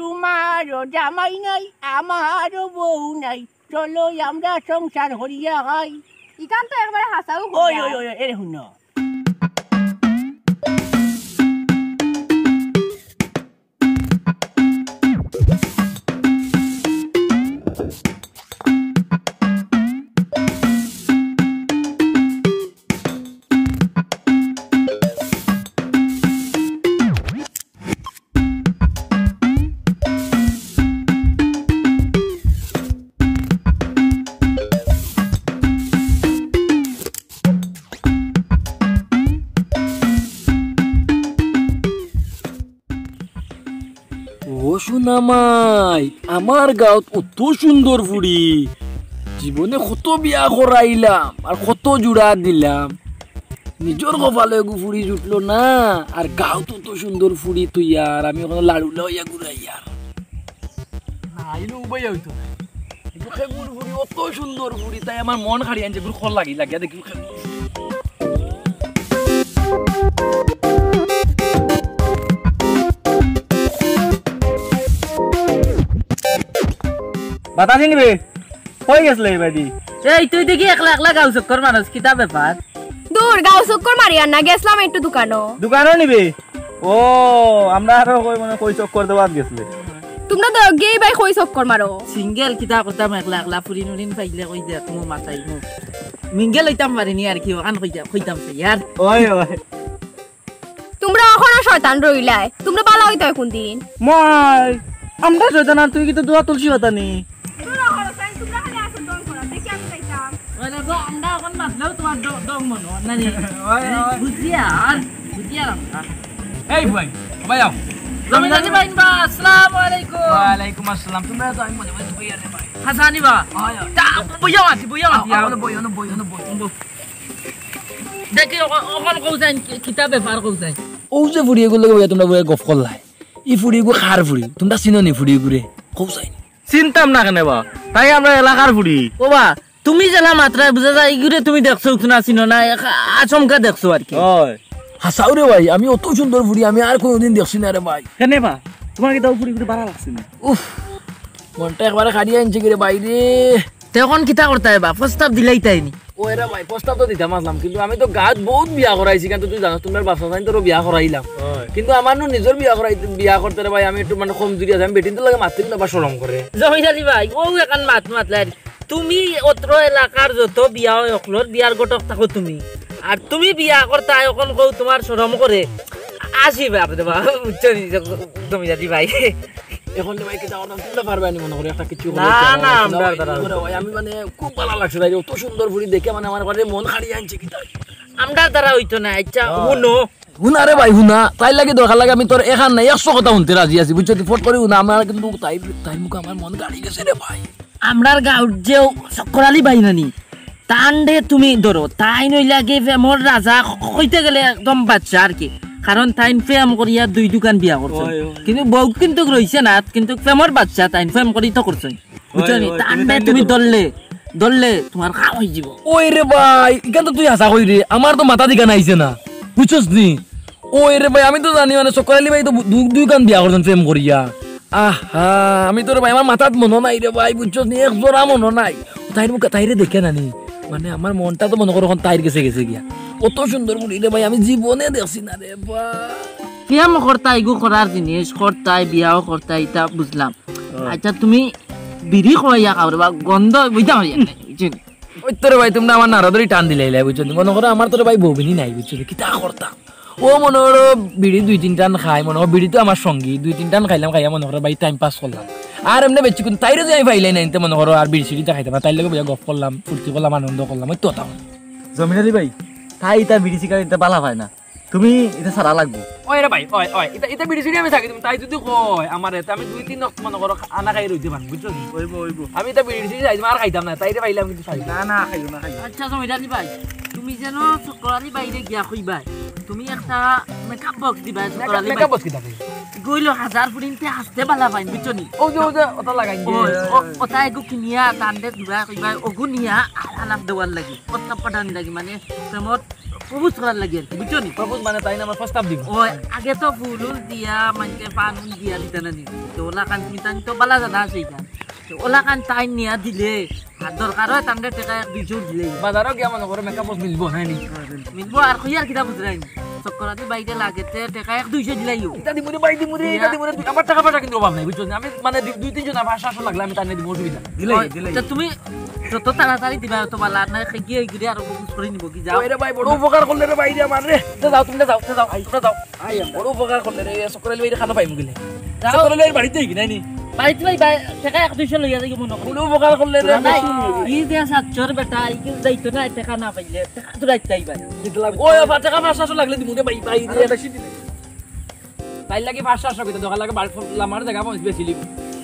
তোমারও জামাই নাই আমারও বউ নাই, চলো আমরা সংসার হরিয়া খাই। ইকান তো একবারে হাসাও ওই ওই ওই এরে শুন সোনামাই আমার গাঁৱত কত সুন্দর ফুড়ি, জীবনে কত বিয়া করাইলাম আর কত জোড়া দিলাম, নিজের কপালে ফুড়ি জুটলো না, আর গাঁৱত কত সুন্দর ফুড়ি তুই আর আমি ওখানে লাড়ু লইয়া ঘুরাই আর আইলো উবাই হইতো না ফুড়ি অত সুন্দর ফুড়ি, তাই আমার মন খাড়ি আনছে খল লাগি লাগিয়া দেখি বাতাসি নিবে কই গেছলে বাইদি? এই তুই দেখি একলা একলা গাও চক্কর মানুষ কিতা ব্যাপার? দূর গাও চক্কর মারি আর না, গেছলাম একটু দোকানও নিবে। ও আমরা আরো কই মানে কই চক্কর দেওয়াত গেছলে। তোমরা তো গেই ভাই কই চক্কর মারো। সিঙ্গেল কিতা করতাম একলা একলা ফুরিন উরিন পাইলে কই দে তুমি মাথাই মু মিঙ্গেল হইতাম পারিনি আর কি আন কইতাম ইয়ার। ওই ওই তোমরা এখনো শয়তান রইলাই, তোমরা ভালো হইতো কোন দিন? মই আমরা শয়তান আর তুই কি তো দোয়া তুলসী হতানি। এই ভাই ভাই আও জমিদারি ভাই বা আসসালামু আলাইকুম। ওয়া আলাইকুম আসসালাম। তোমরা তো আমি মনে মনে বইয়া রে ভাই হাসানি বা তা বইয়া মাতি আও বই দেখি ওখান কইছেন কিতা ব্যাপার কইছেন? ও যে ফুড়ি গুলো তোমরা বইয়া গফ করলাই, ই ফুড়ি গু খার ফুড়ি তোমরা চিনো নি ফুড়ি গুরে কইছাই চিন্তাম না কেন বা, তাই আমরা এলাকার ফুড়ি। ও বা তুমি জেলা মাত্রায় বুঝা যায় ইগুরে তুমি দেখছো না চিনো না, আচমকা দেখছো আর কি। ওই হাসাও রে ভাই, আমি অত সুন্দর ফুড়ি আমি আর কোনোদিন দেখছি না রে ভাই। কেন বা তোমার কি দাও ফুড়ি গুলো ভালো লাগছে না? উফ মনটা একবারে খাড়িয়ে আনছে কি রে ভাই রে। তখন কিতা করতে হয় বা প্রস্তাব দিলেই তাইনি? ও এরা ভাই প্রস্তাব তো দিতাম আসলাম, কিন্তু আমি তো গাত বহুত বিয়া করাইছি, কিন্তু তুই জানো তোমার বাসা তাই তোর বিয়া করাইলাম, কিন্তু আমার নিজের বিয়া করতে রে ভাই আমি একটু মানে কমজোরি আছে, আমি বেটিন তো লাগে মাতিল না বা শরম করে। জমিদারি ভাই ও এখন মাতলে তুমি অত্র এলাকার যত বিয়া হয় অকলর বিয়ার গটক থাকো তুমি, আর তুমি বিয়া করতে অকল কৌ তোমার শরম করে আসিবে আপনি বা বুঝছো নি জমিদারি ভাই। এখন ভাই কি যাওয়ার তোমরা পারবে না মনে করে একটা কিছু না না আমরা ভাই আমি মানে খুব ভালো লাগছে ভাই, অত সুন্দর ফুড়ি দেখে মানে আমার ঘরে মন খাড়িয়ে আনছে কি তাই আমরা দ্বারা হইতো না। আচ্ছা শুনো হুনা রে ভাই হুনা, তাই লাগে দরকার লাগে আমি তোর এখান নাই 100 কথা শুনতে রাজি আছি বুঝছো, ফট করে হুনা আমার, কিন্তু তাই মুখ আমার মন গাড়ি গেছে রে ভাই। আমরার গাঁর যে চক্করালি বাই নানি তান্ডে তুমি ধরো তাই নইলা গে ফেমর রাজা কইতে গেলে একদম বাচ্চা আর কি, কারণ তাইন ফেম করিয়া 2 দোকান বিয়া করছে, কিন্তু বউ কিন্তু রইছে না, কিন্তু ফেমর বাচ্চা তাইন ফেম করি তো করছে বুঝছো নি। তান্ডে তুমি দললে তোমার খাওয়া হয়ে যাব। ওই রে ভাই এখান তো তুই আশা করি রে, আমার তো মাথা দিকা নাইছে না বুঝছস নি। ওই রে ভাই আমি তো জানি মানে চক্করালি ভাই তো 2 দোকান বিয়া করছেন ফেম করিয়া। আহা আমি তোর ভাই আমার মাথাত মনে নাই রে ভাই বুঝছস নি, এক জোড়া মনে নাই। তাইরে দেখে নানি মানে আমার মনটা তো মনে করো এখন তাইর গেছে গিয়া, কত সুন্দর বুড়ি রে ভাই আমি জীবনে দেখছি না রে ভাই। প্রেম করতাই গো করার জিনিস করতাই বিয়াও করতাই তা বুঝলাম। আচ্ছা তুমি বিড়ি খাওয়াইয়া খাও রে বা গন্ধ বুঝতে পারি ওই তোর ভাই তোমরা আমার নারদরি টান দিলে বুঝছো, মনে করো আমার তোর ভাই বউবিনী নাই বুঝছো, কিতা করতাম ও মনে করো বিড়ি 2-3 টান খাই, মনে করো বিড়ি তো আমার সঙ্গী 2-3 টান খাইলাম, খাইয়া মনে করো ভাই টাইম পাস করলাম আর এমনি বেশি, কিন্তু তাইরে যে আমি পাইলাই নাই মনে করো আর বিড়ি সিড়িটা খাইতাম না, তাই লাগে গপ করলাম ফুর্তি করলাম আনন্দ করলাম ওই তো। জমিদারি ভাই তাই এটা বিড়ি সিগারেট এটা বালা হয় না, তুমি এটা ছাড়া লাগবো। ওই রে ভাই ওই ওই এটা বিড়ি সিড়ি আমি থাকি, তুমি তাই যদি কয় আমার এতে আমি 2-3 নক মনে করো আনা খাই রইতে পারবো বুঝছো নি। আমি এটা বিড়ি সিড়ি যাইতাম আর খাইতাম না, তাইরে পাইলাম কিন্তু খাই না খাইও না। আচ্ছা জমিদারি ভাই তুমি যেন চক্করালি বাইরে গিয়া কইবাই তুমি একটা মেকআপ বক্স দিবা, চক্করালি মেকআপ বক্স কি থাকে গইলো 1000 ফুরিনতে হাসতে বালা পাইন বুঝছো নি। ও যে ওটা লাগাই ওটা এগু কিনিয়া টান্ডে দিবা কইবা ওগু নিয়া আলাপ দেওয়ার লাগি কথা পাঠান লাগি, মানে প্রেমত প্রপোজ করার লাগে আর কি, বুঝছো নি? প্রপোজ মানে তাই না আমার প্রস্তাব দিব। ওই আগে তো ফুল দিয়া মানে পান দিয়া দিতে না নি, তো ওলা কান তুমি তান তো বালা জানা আছে এটা, তো ওলা কান তাই নিয়া দিলে আর দরকার হয় তান্ডে টাকা 200 দিলে বাজারও গিয়া মনে করো মেকআপ মিলবো হ্যাঁ নি মিলবো। আর কই আর কিটা বুঝরাই চক্করাতে বাইরে লাগেতে টাকা 200 দিলাইও। এটা দিমুরে বাই দিমুরে এটা দিমুরে আমার টাকা পয়সা কিন্তু অভাব নাই বুঝছো আমি মানে 2-3 জন 500 লাগলে আমি টানে দিব অসুবিধা দিলাই তো তুমি যত তাড়াতাড়ি দিবা তো বালা না গিয়ে গিয়ে আর প্রপোজ করে নিব কি যাও। ওরে ভাই বড় উপকার করলে রে ভাই রে আমার রে যাও তুমি যাও তোমরা যাও আই বড় উপকার করলে রে সকরালি ভাই খানা পাইমু গেলে সকরালি বাড়িতে কি নাই নি বাড়িতে ভাই টাকা 200 লইয়া যাই মনে বড় উপকার করলে রে ভাই ই দিয়া সাচ্চর বেটা ই কি যাইতো না টাকা না পাইলে টাকা তো রাইতাই ভাই দিতে লাগবে ওই টাকা 500 লাগলে দিমুরে ভাই ভাই রে বেশি দিলে তাই লাগি 500 কইতে দোকান লাগে বাড়ি লামার জায়গা পৌঁছ বেশি লিব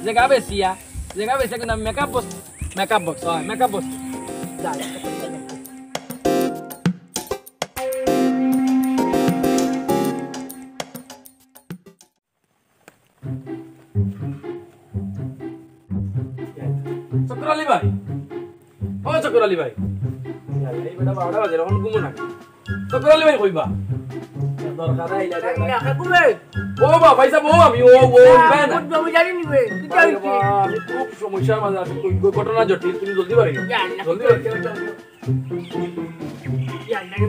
জায়গা বেশিয়া জায়গা বেশি কিন্তু মেকআপ বক্স হয় মেকআপ বক্স চক্রালি ভাই ও চক্রালি ভাই এই বেটা বাড়া বাজে এখন ঘুমো না চক্রালি ভাই কইবা দরকার আইলা ও বাবা পয়সা বউ আমি ও ভাই না জমি জানি নিবে কি চাইছি আমি খুব সমস্যার মাঝে আছি কই ঘটনা জটিল তুমি জলদি বাড়ি জলদি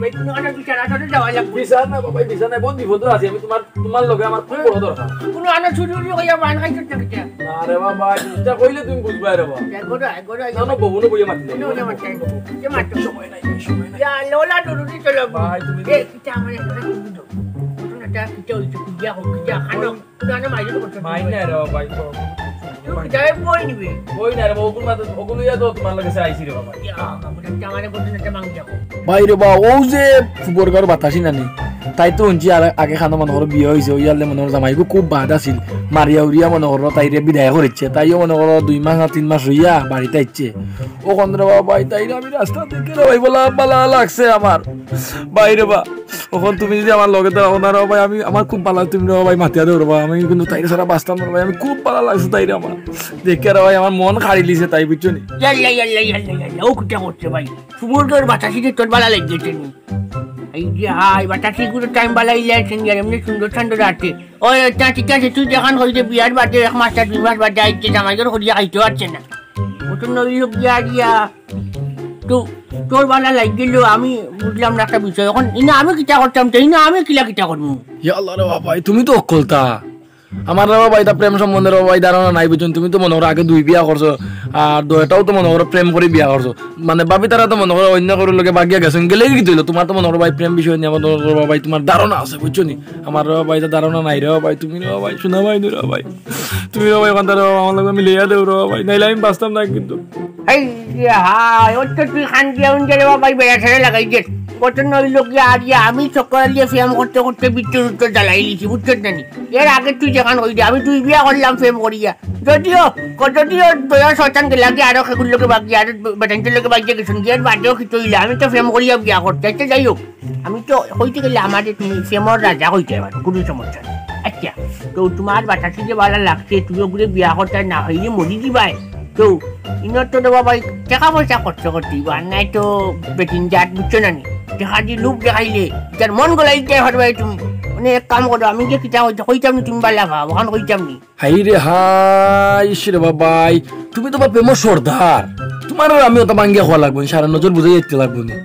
ভাই তুমি অনেক বিচার আসলে যাওয়া লাগবে বিচার না বাবা বিচার না বহুত বিপদ আছে আমি তোমার লগে আমার খুব বড় দরকার কোনো আনা ছুটি হইয়া বান খাইতে থাকে আরে বাবা চিন্তা কইলে তুমি বুঝবা রে বাবা গোড়া না বহু বইয়া মাতিলে নো মারতে যে মারতে সময় নাই ইয়া লোলা ডুডুটি চলো ভাই তুমি এ কিটা মানে ঘটনাটা কিটা হইছে কিয়া হোক কিয়া খানো কোনো আনা মাইরে করতে মাইনা রে বাবা ভাই যাই বই নিবে ওই না রে বাবা ওগুলো ইয়া তো তোমার লাগে আইছি রে বাবা ইয়া আমারে ঘটনাটা মাং যাও ভাই রে বাবা ও যে ফুবরগার বাতাসি নানি তাই তো উঞ্চি আর আগে খানো মনে করো বিয়ে হয়েছে ইয়ালে মনে করো জামাইগো খুব বাদ আছিল মারিয়া উড়িয়া মনে করো তাইরে বিদায় করেছে তাইও মনে করো 2 মাস না 3 মাস হইয়া বাড়িতে আইছে ও কন্দ্র বাবা ভাই তাইরে আমি রাস্তা থেকে রে ভাই বলা বালা লাগছে আমার বাইরে বা ওখন তুমি যদি আমার লগে দাও না রে ভাই আমি আমার খুব ভালো তুমি রে ভাই মাতিয়া দেও রে ভাই আমি কিন্তু তাইরে সারা বাস্তাম রে ভাই আমি খুব ভালো লাগছে তাইরে আমার দেখে রে ভাই আমার মন খাড়ি লিছে তাই বুঝছো নি ইয়াল্লা ও কিটা করছে ভাই সুমুদ্রের বাতাসিতে তোর বালা লাগিয়েছে নি এই যে হাই বাতাসি গুলো টাইম বালা ইলেকশন গেল এমনি সুন্দর সুন্দর আছে ওই তা ঠিক আছে তুই যখন হইতে বিয়ার বাদে 1 মাস 2 মাস বাদে আইছে জামাইদের হরিয়া খাইতে পারছে না ওটা নই লোক দিয়া তো তোর বালা লাগিল আমি বুঝলাম না একটা বিষয় এখন ইনা আমি কিটা করতাম তাই না আমি কিটা করবো ইয়া আল্লাহ রে বাবা তুমি তো অকলতা আমার রে বাবা এটা প্রেম সম্বন্ধে রে বাবা ধারণা নাই বুঝুন তুমি তো মনে করো আগে 2 বিয়া করছো আর দুইটাও তো মনে করো প্রেম করে বিয়া করছো মানে ভাবি তারা তো মনে করো অন্য করে লোকে বাগিয়া গেছেন গেলে কি হইলো তোমার তো মনে করো ভাই প্রেম বিষয় নিয়ে মনে করো ভাই তোমার ধারণা আছে বুঝছো নি আমার রে বাবা এটা ধারণা নাই রে ভাই তুমি রে ভাই শোনা ভাই রে ভাই তুমি রে ভাই কান্দার আমার লগে মিলিয়া দেও রে ভাই নাইলে আমি বাঁচতাম না কিন্তু এই যে হাই ও তো তুই খান দিয়া উনকে রে ভাই বেড়া ছেড়ে লাগাই দে কত নই লোক দিয়া আমি চক্কর দিয়ে ফেম করতে করতে বিচ্ছুর উত্তর জ্বালাই লিছি বুঝছো না নি এর আগে তুই যখন হইলি আমি 2 বিয়া করলাম ফেম করিয়া যদিও দয়া শতান লাগে আরো সেগুলো লোকে বাকি আর বেটানকে লোকে বাকি গেছেন গিয়ে বাদেও কিছু হইলে আমি তো ফেম করিয়া বিয়া করতে আচ্ছা যাই হোক আমি তো হইতে গেলে আমাদের তুমি ফেমর রাজা হইতে পারো কোনো সমস্যা নেই আচ্ছা তো তোমার বাতাসি যে ভালো লাগছে তুইও ঘুরে বিয়া করতে না হইলে মরি দিবাই তো ইনত তো দেবা ভাই টাকা পয়সা খরচ করতে আর নাই তো বেটিন জাত বুঝছো না নি দেখা দিয়ে লুপ দেখাইলে যার মন গলাই দেয় হট ভাই তুমি মানে এক কাম করো আমি যে কিটা কইতাম নি তুমি বালা ভাব ওখান কইতাম নি হাই রে হাই রে বাবাই তুমি তো প্রেম সর্দার তোমার আমিও তো মাঙ্গিয়া খাওয়া লাগবো সারা নজর বুঝাই যেতে লাগবো না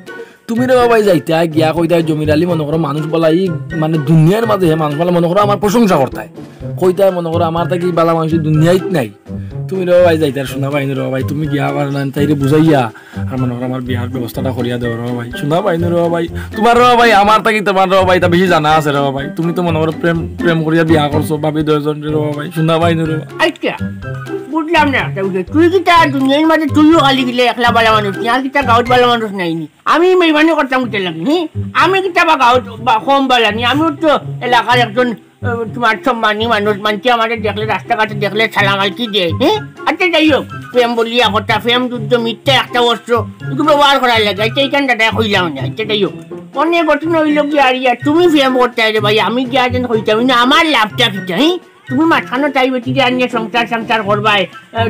তুমি রে বাবাই যাইতে গিয়া কইতা জমির আলী মনে করো মানুষ বলাই মানে দুনিয়ার মাঝে মানুষ বলে মনে করো আমার প্রশংসা করতায় কইতায় মনে করো আমার তাকে বালা মানুষ দুনিয়ায় নাই তুমি রে বাবাই যাইতে আর শোনা পাইনি রে বাবাই তুমি গিয়া আবার তাইরে বুঝাইয়া আর মনে করো আমার বিয়ার ব্যবস্থাটা করিয়া দেও রে বাবাই শোনা পাইনি রে বাবাই তোমার রে বাবাই আমার তাকে তোমার রে বাবাই তা বেশি জানা আছে রে বাবাই তুমি তো মনে করো প্রেম করিয়া বিয়া করছো ভাবি 2 জন রে বাবাই শোনা পাইনি রে আচ্ছা বুঝলাম না তুই কিটা দুনিয়ার মাঝে তুইও খালি গেলে একলা বালা মানুষ আর কিটা গাঁত বালা মানুষ নাইনি আমি মেহমানি করতাম কিটা লাগি আমি কিটা বা গাঁত বা কম বালা নি আমিও তো এলাকার একজন তোমার সম্মানী মানুষ মানছি আমাদের দেখলে রাস্তাঘাটে দেখলে সালাম আলকি দেয় আচ্ছা যাই হোক প্রেম বলিয়া কথা প্রেম যুদ্ধ মিথ্যা একটা অস্ত্র এগুলো ব্যবহার করার লাগে আচ্ছা এইখান দাদা হইলাম না আচ্ছা যাই হোক অনেক ঘটনা হইল কি আর তুমি প্রেম করতে রে ভাই আমি কি আর হইতাম না আমার লাভটা কিটা তুমি মাঝখানো চাই বেটি যে আনিয়ে সংসার করবাই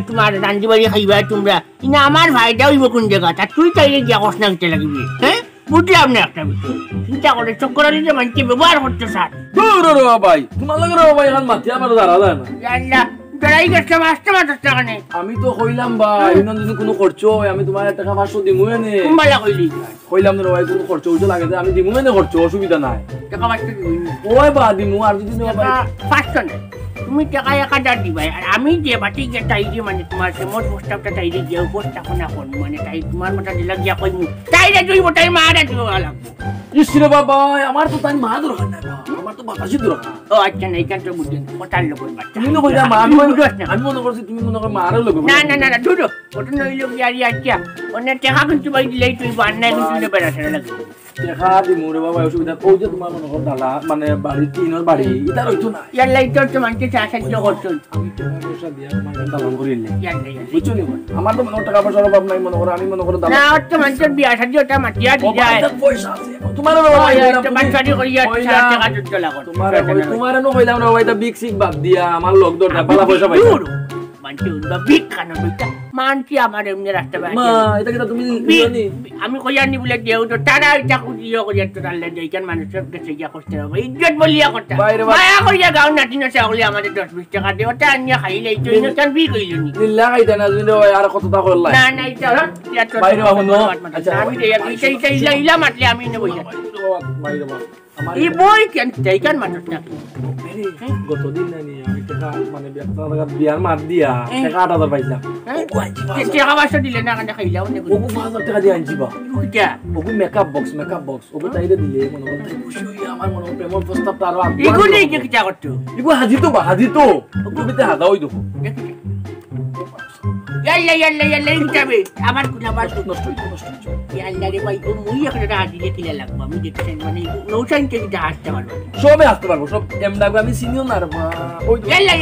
তোমার রান্দি বাড়ি খাইবা তোমরা কিন্তু আমার ভাইটা হইব কোন জায়গা তা তুই চাইলে গিয়া কষ্ট না কিটা লাগবে বুঝলাম না একটা বিষয় চিন্তা করে চক্কর আলী যে মানুষকে ব্যবহার করতে স্যার দূর রে ভাই তোমার লাগে রে ভাই এখন মাথা আমার দাঁড়া যায় না আল্লাহ জড়াই গেছে আসতে মাত্র টাকানে আমি তো কইলাম ভাই ইনন যদি কোনো খরচ হয় আমি তোমার টাকা 500 দিমু এনে কুম্বালা কইলি কইলাম না ভাই কোনো খরচ হইতো লাগে আমি দিমু এনে খরচ অসুবিধা নাই টাকা বাঁচতে দিবি ওই বা দিমু আর যদি না ভাই 500 না তুমি টাকা 1000 দিবাই আর আমি যে বাটি যে তাই যে মানে তোমার মোট প্রস্তাবটা তাই যে উপস্থাপনা করবো মানে তাই তোমার মতো দিলা গিয়া কইমু তাই রে তুই মোটাই মারা দিব লাগবো ইসরে বাবা আমার তো তাই মা দরকার নাই আমার তো বাতাসি দরকার ও আচ্ছা না এইখান তো বুঝছেন কোটার লোকের বাচ্চা তুমি না কইলা মা আমি মনে করছি তুমি মনে কর মারার লোক না না না না দুটো ওটা নইল গিয়ারি আচ্ছা অন্য টাকা কিন্তু ভাই দিলেই তুই বান্না কিন্তু বেড়াতে লাগবে দেখা দিমু রে বাবা অসুবিধা কই যে তোমার মনে কর দালা মানে বাড়ি তিনর বাড়ি এটা হইতো না ইয়াল্লা এটা তো মানতে সাহায্য করছুন আমি টাকা পয়সা দিয়া তোমার দালান করিলে ইয়াল্লা বুঝছো নি আমার তো মনে টাকা পয়সার অভাব নাই মনে করো আমি মনে করো না ওর তো মানতে বিয়া সাহায্য ওটা মাটিয়া দি যায় পয়সা আছে তোমার বাবা এটা বাচ্চাটি করিয়া টাকা দিতে লাগো তোমার নো হইলাম রে বাবা এটা বিগ সিক বাদ দিয়া আমার লোক দরটা পালা পয়সা পাই মানতে উনবা বিক কানো বিকা মানছি আমার এমনি রাস্তা বাই মা এটা কি তুমি জানি আমি কইয়ানি বলে দেও তো তারা এটা কুদিও করিয়া তো তাহলে দেইকান মানুষের কাছে গিয়া কষ্ট হবে ইজ্জত বলিয়া কথা মায়া করিয়া গাও নাটি না চাওলি আমাদের 10-20 টাকা দেও তা আনিয়া খাইলে তো ইনো কান বি কইলনি লিল্লাহ খাইতা না যদি আর কত টাকা করলা না না এটা ইয়া তো বাইরে বাবা নো আচ্ছা আমি দেয়া এটা ইলা মাতলে আমি নেব ইয়া বাইরে বাবা আমার এই বই কেন দেইকান মানুষ না গতদিন নানি আমি টাকা মানে বিয়ার মার দিয়া টাকা 8000 পাইলাম টাকা বাসা দিলে না কানে খাইলা অন্য ওগু 5000 টাকা দিয়ে আনছি বা কিটা ওগু মেকআপ বক্স ওগু তাইরে দিলে মনে করতে খুশি হই আমার মনে প্রেম প্রস্তাব তার আগে এগুলি কি কিটা করতো এগু হাজি তো ওগু বিতে হাদা হই দেখো ইয়াল্লা ইনটাবে আমার কুলা বাস নষ্ট হইতো ইয়াল্লা রে ভাই ও মুই একটা রাত দিলে কিলা লাগবে আমি দেখছেন মানে নৌসাইন কে কিটা আসতে পারবো সবে আসতে পারবো সব এম লাগবে আমি সিনিয়র না রে ওই ইয়াল্লা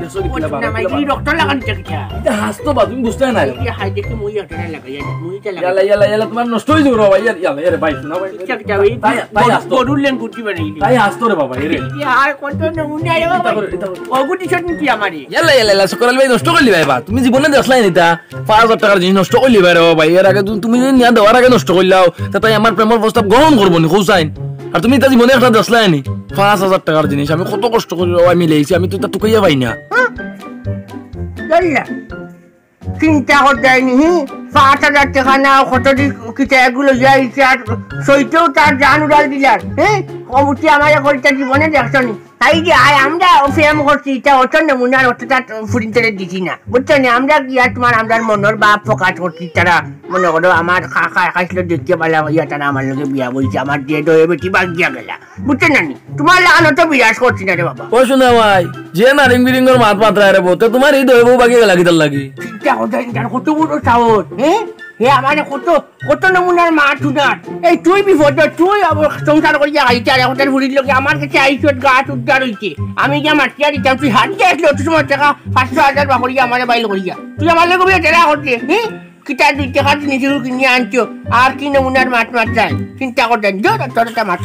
দেশো কি কিলা না মাই কি ডক্টর লাগান কিটা এটা হাসতো বা তুমি বুঝতে না এই হাই দেখে মুই একটা লাগাই মুইটা লাগাই ইয়ালা তোমার নষ্ট হই যাবে রে ভাই ইয়ালা এরে ভাই শোনা ভাই কিটা ভাই তাই আসতো গরুলেন গুটি বানাই তাই আসতো রে বাবা এরে আর কত নমুনা রে বাবা ওগুটি শট নিতি আমারে ইয়ালা সকরাল ভাই নষ্ট করলি ভাই বা তুমি জীবনে দেখলাই নিতা 5000 টাকার জিনিস নষ্ট করলি ভাই রে ভাই এর আগে তুমি নিয়া দেওয়ার আগে নষ্ট করলাও তাই আমার প্রেমের প্রস্তাব গ্রহণ করবো নি খুশাইন আর তুমি এটা জীবনে একটা দেখলাই নি 5000 টাকার জিনিস আমি কত কষ্ট করে আমি লেইছি আমি তো তা টুকাইয়া পাই না ইয়াল্লা চিন্তা করতে নি 5000 টাকা না কত দি কিটা এগুলো যাইছে আর সইতেও তার জান উড়াল দিলার হ্যাঁ কমুটি আমারে কইতা জীবনে দেখছনি তাই যে আমরা ফেম করছি এটা অত নমুনার অতটা ফুরিনতে দিছি না বুঝছো না আমরা কি আর তোমার আমরার মনের বাপ প্রকাশ করছি তারা মনে করো আমার খাইছিল দেখতে পালা ইয়া তারা আমার লগে বিয়া বইছে আমার দিয়ে দয়ে বেটি বাগিয়া গেলা বুঝছো না নি তোমার লাগানো তো বিরাজ করছি না রে বাবা ও শোনা ভাই যে নারিং বিরিঙ্গর মাত পাত্রা রে বতে তোমার এই দয়ে বউ বাগিয়া গেলা কিতার লাগি চিন্তা করতে কত বড় সাহস হ্যাঁ হে আমার কত নমুনার মা টুনার এই তুই বিপদ তুই সংসার করিয়া আইতে আর এখন ফুরির লোকে আমার কাছে আইসত গাছ উদ্ধার হইছে আমি গিয়া মাটিয়া দিতাম তুই হাত দিয়ে আসলে অত সময় টাকা 500,000 বা করিয়া আমার বাইল করিয়া তুই আমার লোক টেরা করছে হ্যাঁ কিতা 2 টাকা জিনিস কিনে আনছো আর কি নমুনার মাছ মাত্রায় চিন্তা করতে তোরটা মাছ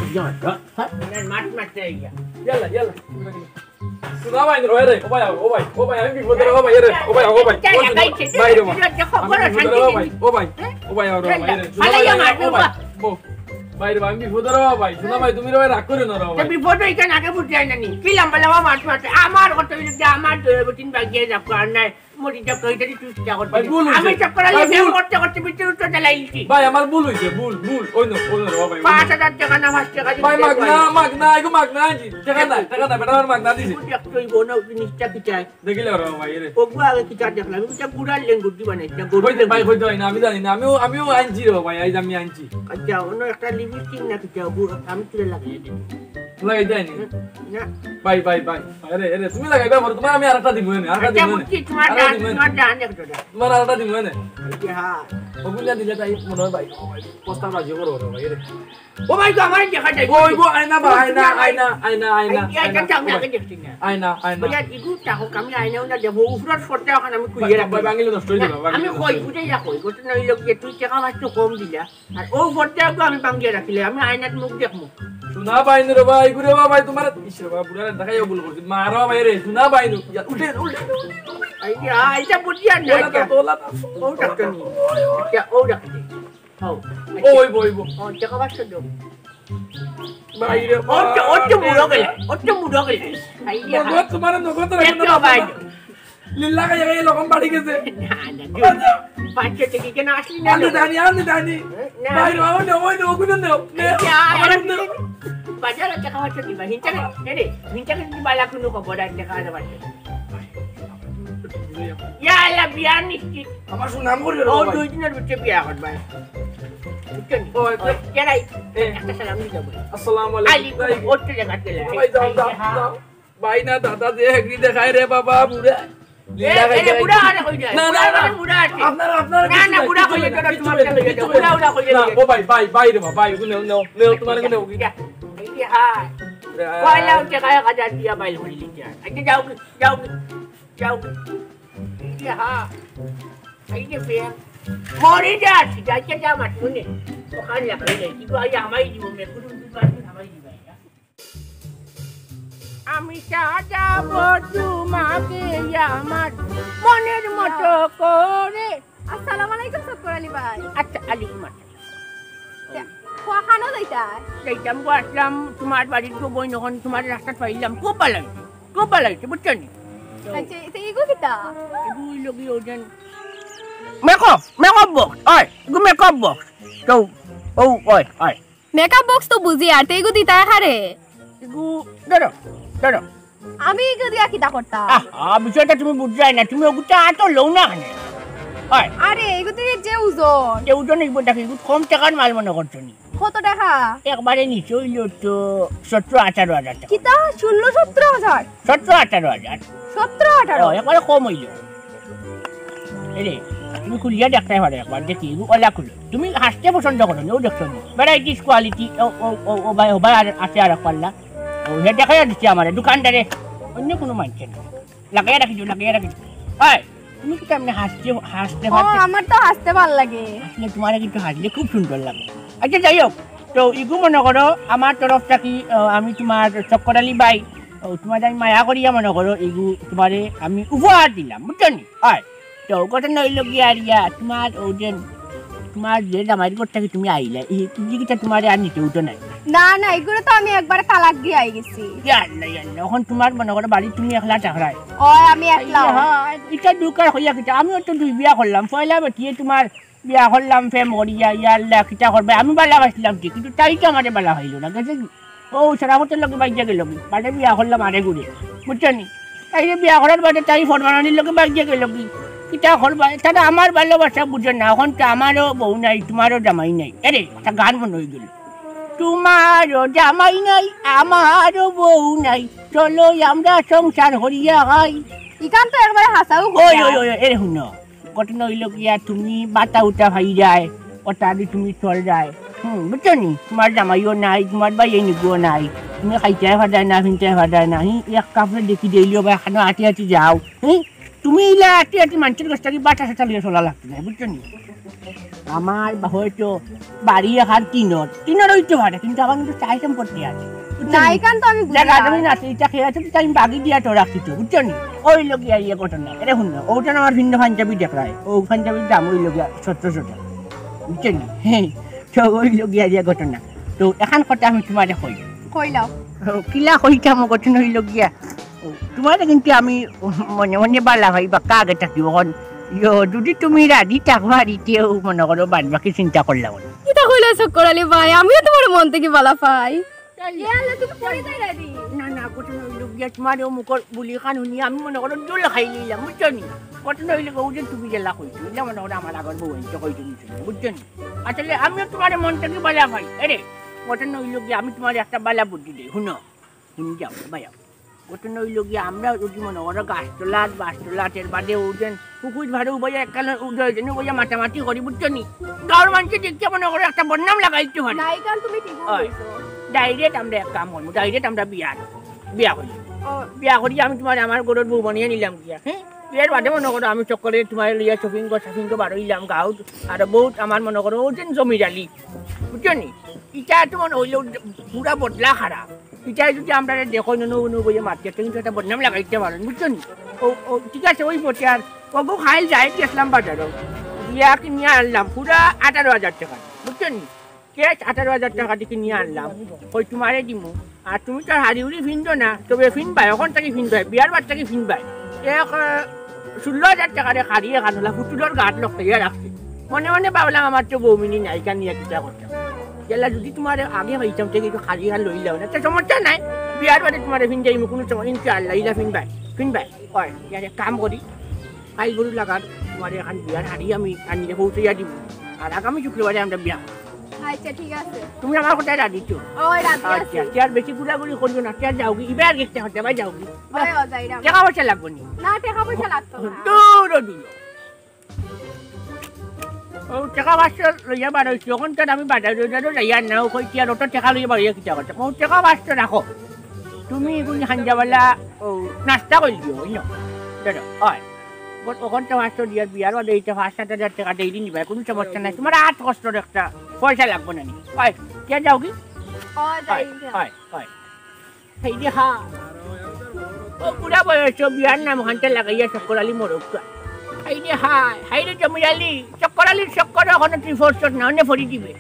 মাছ মাত্রায় ইয়ালা সুনা ভাই রে ও ভাই আমি বিপদে রে ভাই রে ও ভাই ভাই রে ও ভাই আর ভাই রে আমি বিপদে রে ভাই সুনা ভাই তুমি রে রাগ করে না রে ভাই বিপদ এখানে আগে বুঝ যায় না নি কি লম্বা মাছ আমার কত আমার তিন বাগিয়ে যাব আর নাই মরি যাব কইতে তুই চিন্তা করতে আমি চক্কর আলী ফেম করতে ভিতরে উঠতে চালাইছি ভাই আমার ভুল হইছে ভুল ওই নো ভাই 5000 টাকা না 5 টাকা ভাই মাগনা এগো মাগনা জি টাকা না বেটা আমার মাগনা দিছি তুই বোনা জিনিসটা কি চাই দেখিলে রে ভাই রে ওগু আগে কি চাই দেখলাম আমি গুড়াল লেন গুড়ি বানাইছি কইতে ভাই কইতে না আমি জানি না আমিও আনছি রে ভাই আজ আমি আনছি আচ্ছা অন্য একটা লিপস্টিক না কি চাও আমি তুলে লাগিয়ে দিই লাগাই দেয়নি না ভাই আরে তুমি লাগাইবা বড় তোমার আমি আরেকটা দিব না তোমার আরেকটা দিব না হ্যাঁ ওগুলা দিলে তাই মনে হয় ভাই প্রস্তাব রাজি করো ভাই রে ও ভাই গো আমার দেখা যায় ওই গো আয়না ভাইয়া ইগু টাকো আমি আয়নাও না দেব উফরাত করতে এখন আমি কইয়ে রাখব বাঙালি নষ্ট হই যাবে আমি কই বুঝে যা কই গত নই লোক যে তুই টাকা মাত্র কম দিলা আর ও ফটো আমি বাঙ্গিয়ে রাখিলে আমি আয়নাত মুখ দেখমু সুনা বাইনু রে ভাই গুরে ভাই তোমার ইসরে ভাই বুড়া দেখাইও ভুল করছিস মারো ভাই রে সুনা বাইনু উঠে আইটা বুঝিয়া না ও ডাক্তার নি ও ডাক্তার ওই বইবো টাকা 500 দাও বাইরে ওটা মুড়ো গেলে আইডিয়া নগদ তোমার নগদ একটু ভাই লিল্লা গায়ে লকম বাড়ি গেছে না না 500 টাকা কেন আসলি না আমি জানি বাইরে ওই ওগুলো নাও বাজারে টাকা 500 দিবা হিনটা রে হিনটা কি বালা কোনো খবর আর টাকা না বাড়ছে ইয়া আল্লাহ বিয়া নিশ্চিত আমার সুনাম করে ও 2 দিনের ভিতরে বিয়া করবে ওই কেরাই একটা সালাম দিতে বল আসসালামু আলাইকুম আলাইকুম ওটা জায়গা দিলে ভাই যাও ভাই না দাদা যে একরি দেখায় রে বাবা বুড়া এ বুড়া আরে কই যায় না বুড়া আছে আপনার না বুড়া কই যায় তোরা তোমার কাছে বুড়া কই যায় না ও ভাই রে ভাই নেও তোমার কাছে নেও এই হ্যাঁ কয়লা উঠে কায়া কাজা দিয়া বাইল হলি লিখা আচ্ছা যাও এই হ্যাঁ এই যে ফের মরে যাচ্ছি যাইতে যা মাঠ শুনে ওখানে লাগাই যাই কিন্তু আজ আমাই দিব মেকুর দুপাশে আমাই দিব আমি সাজাবো তোমাকে আমার মনের মতো করে আসসালামু আলাইকুম সকর আলী ভাই আচ্ছা আলাইকুম খোয়া খানো যাইতা যাইতাম গো আসলাম তোমার বাড়ির তো বই যখন তোমার রাস্তা পাইলাম খুব ভালো হয়েছে বুঝছো নি আচ্ছা এইগো কিটা এগুলো লগি ওজন মেকআপ বক্স ওই এগু মেকআপ বক্স তো ওই মেকআপ বক্স তো বুঝি আর তেগো দিতা খারে এগু ধরো আমি এগো দিয়া কিটা করতা বিষয়টা তুমি বুঝছাই না তুমি ওগুটা আতো লও না খানে ওই আরে এগো দিয়ে যে ওজন যে ওজন এগুলো দেখি কম টাকার মাল মনে করছো নি কত টাকা একবারে নিচে হইল তো 17-18 হাজার টাকা কিটা 16-17,000 17-18 হাজার 17-18 একবারে কম হইল এরে তুমি খুলিয়া দেখতে পারো একবার দেখি ওলা খুলো তুমি হাসতে পছন্দ করো ও দেখছো নি ভ্যারাইটিস কোয়ালিটি ও ভাই আছে আর পাল্লা ও হে দেখাই দিচ্ছে আমার দোকানদারে অন্য কোনো মানছে না লাগাইয়া রাখিছো হয় তুমি কি কেমনে হাসতে আমার তো হাসতে ভালো লাগে আসলে তোমার কিন্তু হাসলে খুব সুন্দর লাগে আচ্ছা যাই হোক তো ইগু মনে করো আমার তরফ থেকে আমি তোমার চক্কর আলী ভাই তোমার আমি মায়া করিয়া মনে করো ইগু তোমারে আমি উপহার দিলাম বুঝছো নি হয় তো ঘটনা হইল গিয়া তোমার ওজন তোমার যে জামাই ঘর থেকে তুমি আইলা এই জিনিসটা তোমার আর নিতে উঠো নাই না এগুলো তো আমি একবার তালাক দিয়ে আই গেছি এখন তোমার মনে করো বাড়ি তুমি একলা চাকরাই আমি একলা এটা দুকার হইয়া কিটা আমিও তো 2 বিয়া করলাম পয়লা বেটিয়ে তোমার বিয়া করলাম ফেম করিয়া ইয়াল্লা কিটা করবে আমি বালা বাসলাম ঠিক কিন্তু তাই তো আমাদের বালা হইল না গেছে ও সারামতের লোকে বাইজা গেল বাড়ি বিয়া করলাম আরে ঘুরে বুঝছো নি তাই বিয়া করার বাদে তাই ফরমানির লোকে বাইজা গেল কিটা করবা তাহলে আমার ভালোবাসা বুঝে না এখন তো আমারও বউ নাই তোমারও জামাই নাই আরে একটা গান মনে হয়ে গেল তোমারও জামাই নাই আমারও বউ নাই চলো আমরা সংসার হরিয়া হয় ইকান তো একবার হাসাও ওই এরে শুনো ঘটনা হইল গিয়া তুমি বাতা উঠা ভাই যায় ওটা দি তুমি চল যায় বুঝছো নি তোমার জামাইও নাই তোমার ভাই নিগো নাই তুমি খাইতে ফাদায় না ফিনতে ফাদায় না এক কাপড়ে দেখি দিলিও বা এখানে হাঁটি যাও তুমি ইলা হাঁটি মানুষের কাছ থেকে বাটা সাটা লিয়ে চলা লাগতো না বুঝছো নি আমার হয়তো বাড়ি এখন টিনের হইতে পারে কিন্তু আমার কিন্তু চাই সম্পত্তি আছে নাইকান তো আমি দেখা তুমি নাচি ইটা খেয়ে আছে আমি বাগি দিয়া তো রাখছি তো বুঝছো নি ওই লগিয়া ইয়ে ঘটনা এটা শুন না ওটা আমার ভিন্ন পাঞ্জাবি দেখায় ও পাঞ্জাবির দাম ওই লগিয়া 1700 টাকা বুঝছো নি তো ওই লগিয়া ইয়ে ঘটনা তো এখন কথা আমি তোমার কইলাও কিলা কইতাম ঘটনা হইল গিয়া তোমার কিন্তু আমি মনে বালা ভাই বা কাগে থাকিব যদি তুমি রাজি থাকবা দিতেও মনে করো বাদ বাকি চিন্তা করলাম এটা কইলা সকর আলী ভাই আমিও তোমার মন থেকে বালা পাই না ঘটনা হইল গিয়া তোমার মুখর বুলি খান শুনি আমি মনে করো জল খাই নিলাম বুঝছো নি ঘটনা হইলে যে তুমি জেলা কইছো এটা মনে করো আমার আগর বউ কইছো বুঝছো নি আসলে আমিও তোমার মন থেকে বালা ভাই আরে ঘটনা হইল গিয়া আমি তোমার একটা বালা বুদ্ধি দিই শুনি যাও ভাইয়া ঘটনা হইল গিয়া আমরা যদি মনে করো বাসতলাটের বাদে উঠেন পুকুর ভাড়ে উবাইয়া একখানে উঠে উবাইয়া মাটামাটি করি বুঝছো নি গাঁর মানুষকে দেখতে মনে করো একটা বদনাম লাগাইতে পারে ডাইরেক্ট আমরা এক কাম করবো ডাইরেক্ট আমরা বিয়া করি আমি তোমার আমার গরুর বউ বানিয়ে নিলাম গিয়া বিয়ের বাদে মনে করো আমি চক্করে তোমার লিয়া শপিং বাড়াইলাম গাঁত আর বহুত আমার মনে করো ওঠেন জমিদালি বুঝছো নি ইটা তো মনে হইল পুরা বদলা খারাপ ইটাই যদি আমরা দেখো বইয়ে মারতে কিন্তু একটা বদনাম লাগাইতে পারেন বুঝছো নি ও ঠিক আছে ওই পথে আর ওগো খাইল যাই গেছিলাম বাজারও গিয়া কিনে আনলাম পুরা 18,000 টাকা বুঝছো নি কে 18,000 টাকা দিয়ে নিয়ে আনলাম ওই তোমারে দিমু আর তুমি তো হাড়ি উড়ি ফিনছো না তবে ফিনবাই ওখান থেকে ফিনবাই বিয়ার বার থেকে ফিনবাই এক 16,000 টাকা দিয়ে হারিয়ে খানলা ফুটুলোর গাঁট লক্ষ্য রাখছি মনে মনে ভাবলাম আমার তো বৌমিনী নায়িকা নিয়ে কিটা করতাম গেলা যদি তোমার আগে হইতাম থেকে একটু খালি হার লইলাও না তো সমস্যা নাই বিয়ার বাদে তোমার ফিন যাইমু কোনো সময় ইনশাআল্লাহ ইলা ফিনবাই হয় ইয়ার কাম করি খাই গরু লাগার তোমার এখন বিয়ার হাড়ি আমি আনিয়ে পৌঁছাইয়া দিব আর আগামী শুক্রবারে আমরা বিয়া আচ্ছা ঠিক আছে তুমি আমার কোথায় রাজি তো ওই রাতে আছে আচ্ছা আর বেশি ঘুরাঘুরি করছো না আর যাও কি এবার গেছে হতে ভাই যাও কি ওই ও যাইরা টাকা পয়সা লাগবে নি না টাকা পয়সা লাগতো না দূর ও টাকা পয়সা লইয়া বার হয়েছি ওখান থেকে আমি বাজারে যাইয়া নাও কইছি আর ওটা টাকা লইয়া বাড়িয়া কিটা করতে ও টাকা পয়সা রাখো তুমি এগুলি হাঞ্জাওয়ালা ও নাস্তা করে দিও ওই না দাদা হয় ওখান থেকে পাঁচশো দিয়ে বিয়ার বাদে এইটা 5,000 টাকা দিয়ে নিবে কোনো সমস্যা নাই তোমার 8 কষ্টর একটা পয়সা লাগবে না নি হয় কে যাও কি ওই হয় যাইরা হয় হয় এই যে হা ও পুরা বয়স বিয়ার নাম ওখানটা লাগাইয়া চক্করালি মোরগ এই যে হাই রে জমিয়ালি চক্করালির চক্কর ওখানে 3-4 না অন্য ফরি দিবে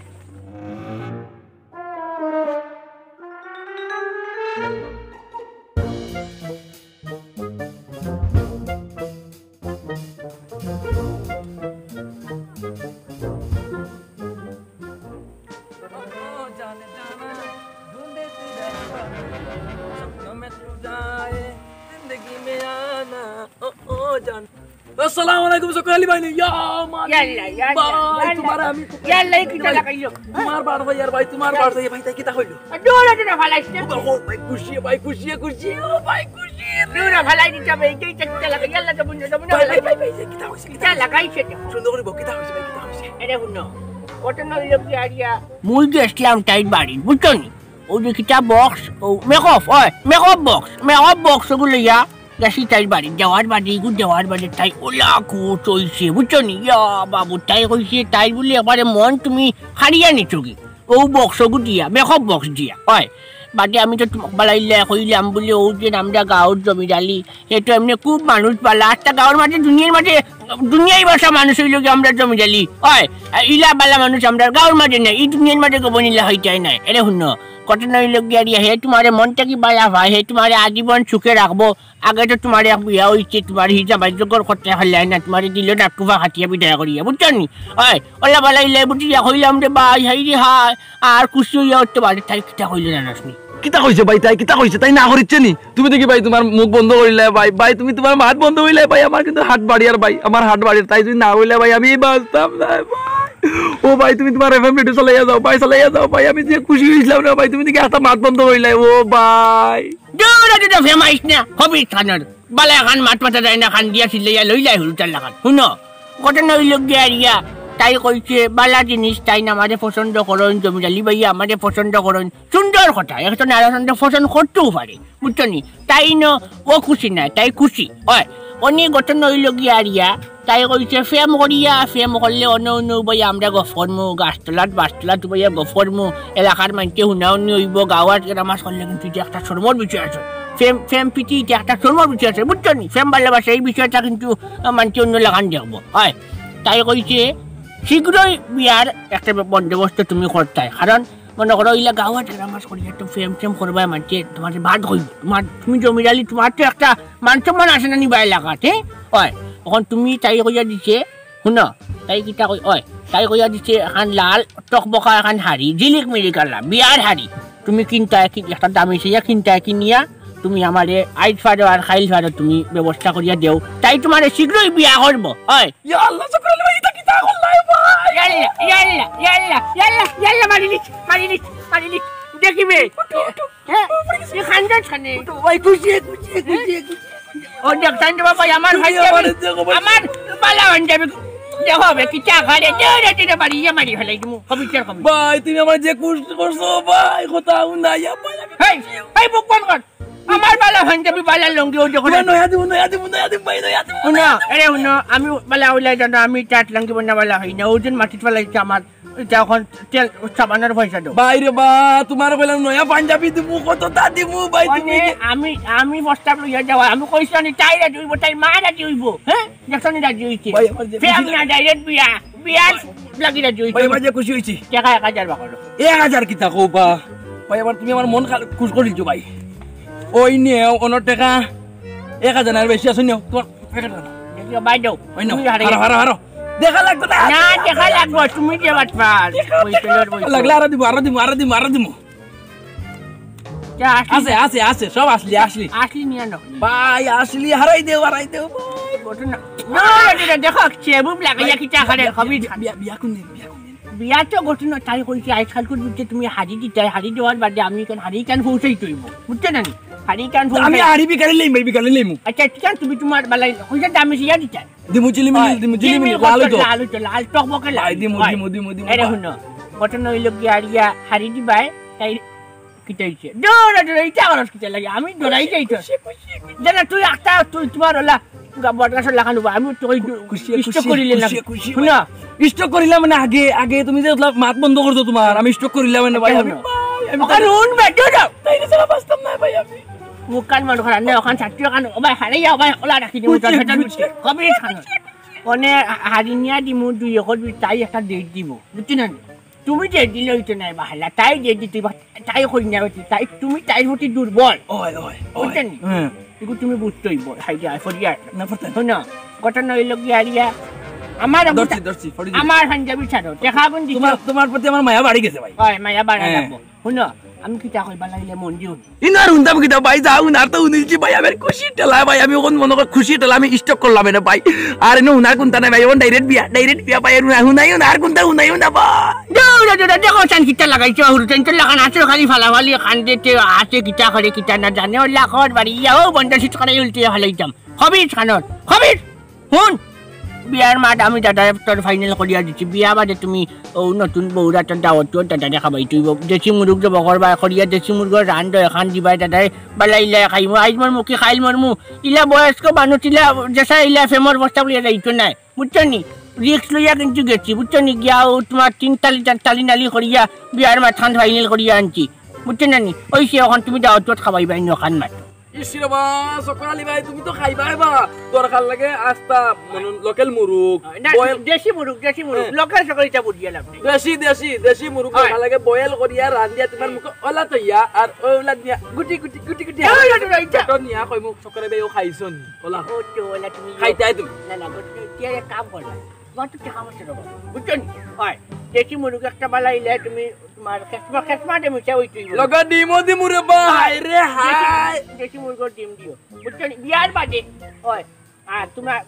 अस्सलाम वालेकुम सकराली भाई ने या भाई तुम्हारा আমি ইয়াল্লা কিটা লাগাইলো তোমার বাড় ভাই यार भाई তোমার বাড় ভাই ভাই তাই কিটা হইলো দৌড়া দৌড়া ফালাইছে ও ভাই খুশি ও ভাই খুশি দৌড়া ফালাই দিতে হবে এই কিটা লাগাই ইয়াল্লা তো বুঝো ভাই কিটা হইছে কিটা লাগাইছে সুন্দর করে কিটা হইছে ভাই কিটা হইছে আরে হুনো ওটা নই লোক আরিয়া মুই যে ইসলাম টাইট বাড়ি বুঝছো নি ও যে কিটা বক্স ও মেকআপ বক্স গুলো ইয়া গেছি তাই বাড়ি যাওয়ার বাড়ি তাই ওলা কো চলছে বুঝছো নি ইয়া বাবু তাই কইছে তাই বলি এবারে মন তুমি হারিয়া নিছো কি ও বক্স গু দিয়া মেকআপ বক্স দিয়া হয় বাদে আমি তো বালাইলে কইলাম বলে ও যে আমরা গাঁৱৰ জমিদালি সেইটো এমনি খুব মানুষ পালা আস্তা গাঁৱৰ মাঝে দুনিয়ায় বসা মানুষ হইল কি আমরা জমিদালি হয় ইলা বালা মানুষ আমরা গাঁৱৰ মাঝে নাই এই দুনিয়ার মাঝে গোবনিলা হইতাই নাই এরে শুনো ঘটনা হইল গিয়া হে তোমার মনটা কি বালা ভাই হে তোমার আজীবন সুখে রাখবো আগে তো তোমার এক বিয়া হয়েছে তোমার হিসাব বাজ্যকর করতে হলে না তোমার দিল নাকুফা খাটিয়া বিদায় করিয়া বুঝছো নি হয় ওলা বালাইলে বুঝিয়া হইলাম রে ভাই হাই রে হাই আর খুশি হইয়া উঠতে পারে তাই কিটা হইল জানাসনি কিটা কইছে ভাই তাই কিটা কইছে তাই না করিচ্ছে নি তুমি দেখি ভাই তোমার মুখ বন্ধ করিলে ভাই তুমি তোমার হাত বন্ধ হইলে ভাই আমার কিন্তু হাত বাড়িয়ার ভাই আমার হাত বাড়িয়ার তাই যদি না হইলে ভাই আমি বাঁচতাম না ভাই ও ভাই তুমি তোমার এফএম রেডিও চালাইয়া যাও ভাই আমি যে খুশি হইছিলাম না ভাই তুমি দেখি হাত মাত বন্ধ হইলে ও ভাই দৌড়া দৌড়া ফেমাইস না হবি খানার বালা খান মাত মাথা যায় না খান দিয়া ছিলাইয়া লইলাই হুলটার লাগান শুনো ঘটনা হইল গিয়া তাই কইছে বালা জিনিস তাই না আমাদের পছন্দ করুন জমিদালি ভাইয়া আমাদের পছন্দ করুন সুন্দর কথা একজন আর পছন্দ করতেও পারে বুঝছো নি তাই ও খুশি না তাই খুশি হয় অনেক ঘটনা হইল গিয়া তাই কইছে ফেম করলে অন্য ভাইয়া আমরা গফরমু গাছতলাত বাসতলাত ভাইয়া গফরমু এলাকার মানুষকে শুনাউনি হইব গাঁৱত আমার করলে কিন্তু একটা শর্মর বিষয় আছে ফেম পিটি একটা শর্মর বিষয় আছে বুঝছো নি ফেম ভালোবাসা এই বিষয়টা কিন্তু মানুষকে অন্য লাগান দেখবো হয় তাই কইছে শীঘ্রই বিয়ার একটা বন্দোবস্ত তুমি করতে কারণ মনে করো ইলা গাঁৱত মাছ করি একটু ফেম করবা মানছে তোমার ভাত হইব তোমার তুমি জমিদালি তোমার তো একটা মান সম্মান আছে না নিবা এলাকাতে হয় এখন তুমি তাই কইয়া দিছে শুনো তাই কিটা কই হয় তাই কইয়া দিছে এখন লাল টকবকা এখন হাড়ি জিলিক মিলিক আল্লাহ বিয়ার হাড়ি তুমি কিনতা একটা দামি সেয়া কিনতা কিনিয়া তুমি আমারে আইজ ফাড়ো আর খাইল ফাড়ো তুমি ব্যবস্থা করিয়া দেও তাই তোমার শীঘ্রই বিয়া করব হয় ইয়া আল্লাহ শুকরান ভাই এটা কিটা করলাই ভাই ইয়াল্লা মারিলিস দেখিবে হ্যাঁ এই খানদান খানে ভাই খুশি ও দেখছেন তো বাবা আমার ভাই আমার বালা যাবে দেখো বে কিটা খারে দৌড়াতে মারি ফেলাই তুমি কবিচার কম ভাই তুমি আমার যে কষ্ট করছো ভাই কথা উনাইয়া ভাই এই বুক বন্ধ কর আমার বালা পাঞ্জাবি বালা লঙ্গি ও যখন নয়া দিব ভাই নয়া দিব না আরে না আমি বালা উলাই জানো আমি চাট লঙ্গি বনা বালা হই না ওজন মাটিত ফেলাইছে আমার যখন তেল সাবানের পয়সা দাও ভাই রে বা তোমার বললাম নয়া পাঞ্জাবি দিমু কত তা দিমু ভাই তুমি আমি প্রস্তাব লইয়া যাওয়া আমি কইছনি তাই রাজি হইব তাই মা রাজি হইব হ্যাঁ দেখছনি রাজি হইছে ফেম না ডাইরেক্ট বিয়া লাগি রাজি ভাই এবার যে খুশি হয়েছি টাকা 1000 বাকর 1000 কিতা কৌবা ভাই এবার তুমি আমার মন খুশ করে দিছো ভাই ওই নিও অন্য টাকা 1000 আর বেশি আছে নিও তোমার প্যাকেট না দেখিও বাই দাও ওই না হারো দেখা লাগতো না না দেখা লাগবো তুমি যে বাটপা ওই পেলর বই লাগলা আরো দিমু আছে সব আসলি আসলি নিয়ে নাও ভাই আসলি হারাই দেও ভাই ঘটনা না দেখো চেবুব লাগাইয়া কি টাকা রে খবি বিয়া কোন বিয়া তো ঘটনা তাই কইছি আজকাল কোন বুঝতে তুমি হাড়ি দিতে হাড়ি দেওয়ার বাদে আমি কেন হাড়ি কান পৌঁছাই তুইব বুঝতে না নি হাড়ি কান আমি হাড়ি বিকালে লইমু আচ্ছা ঠিক আছে তুমি তোমার বালাই কইটা দামি সিয়া দিতে দিমু জিলিমি লাল টক বকে লাল দিমু আরে শুনো ঘটনা হইল কি আরিয়া হাড়ি দিবাই তাই কিটাইছে দৌড়া এটা করস কিটা লাগে আমি দৌড়াই যাইতো জানা তুই একটা তুই তোমার হলা বটগাছ লাগানো আমি তুই ইষ্ট করিলে না শুনো স্টক করিলাম মানে আগে তুমি যে মাত বন্ধ করছো তোমার আমি স্টক করিলাম মানে ভাই আমি কারণ বেটো দাও তাইলে সারা বাস্তব না ভাই আমি মুকান মানুষ খান না ওখান ছাত্র খান ভাই হারাইয়া ভাই ওলা রাখি দিমু তো সেটা বুঝতে কবে খান কোনে হারিনিয়া দিমু দুই এখন তাই একটা ডেট দিব বুঝছ না তুমি যে দিলে হইতো নাই বাহালা তাই যে দিতে তাই কই না তাই তুমি তাই হতে দুর্বল ওই বুঝছেন এগুলো তুমি বুঝতে হইব হাইয়া ফরিয়া না ফরতে শোনো ঘটনা হইল কি আরিয়া আমার আমার পাঞ্জাবি ছাড়ো দেখা কোন দিছো তোমার প্রতি আমার মায়া বাড়ি গেছে ভাই ওই মায়া বাড়া যাবো শুনো আমি কিটা কইবা লাগিলে মন দিও ইনার হুন্দাম কিটা ভাই যাও না তো উনিছি ভাই আমার খুশি টেলা ভাই আমি কোন মনে কর খুশি টেলা আমি স্টক করলাম না ভাই আর নো উনার কোনটা নাই ভাই ওন ডাইরেক্ট বিয়া ভাই হুনাই উনার কোনটা হুনাই না ভাই দাও দেখো চান কিটা লাগাইছো হুরতেন তো লাগান আছে খালি ফালাফালি খান্দেতে আছে কিটা করে কিটা না জানে ও লাখর বাড়ি ইয়াও বন্দাসিত করে উল্টে ফলাইতাম হবিস খানর হবিস হুন বিয়ার মাঠ আমি দাদার তোর ফাইনাল করিয়া দিচ্ছি বিয়া বাদে তুমি ও নতুন বউরা তোর দাওয়াত দাদা দেখাবাই তুই দেশি মুরগ যে বকর বা করিয়া দেশি মুরগর রান্ধ এখান দিবাই দাদাই বালাইলা খাইমু আইজ মোর মুখে খাইল মরমু ইলা বয়স্ক মানুষ ইলা যেসা ইলা ফেমর বস্তা বলিয়া যাইতো নাই বুঝছো নি রিক্স লইয়া কিন্তু গেছি বুঝছো নি গিয়া ও তোমার 3 তালি 4 তালি নালি করিয়া বিয়ার মাথান ফাইনাল করিয়া আনছি বুঝছো না নি ওই সে এখন তুমি দাওয়াত খাবাইবাই নখান মাঠ ইসিরে বা সকালি ভাই তুমি তো খাইবাই বা দরকার লাগে আস্তা লোকাল মুরগ দেশি মুরগ লোকাল সকালিটা বুঝিয়া লাভ দেশি মুরগ দরকার লাগে বয়েল করিয়া রান্ধিয়া তোমার মুখ ওলা তইয়া আর ওলা দিয়া গুটি তো নিয়া কই মুখ সকালে ভাই ও খাইছন ওলা ও তো ওলা তুমি খাইতাই তুমি না গুটি টিয়া কাম করলা তোমার তো টাকা মাছ দেবো বুঝছো নি হয় দেশি মুরগ একটা বালাইলে তুমি তোমার খেসমা দেমি চাই তুই লগা ডিমো রে ভাই রে হাই দেশি মুরগর ডিম দিও বুঝছো নি বিয়ার বাদে হয় আর তোমার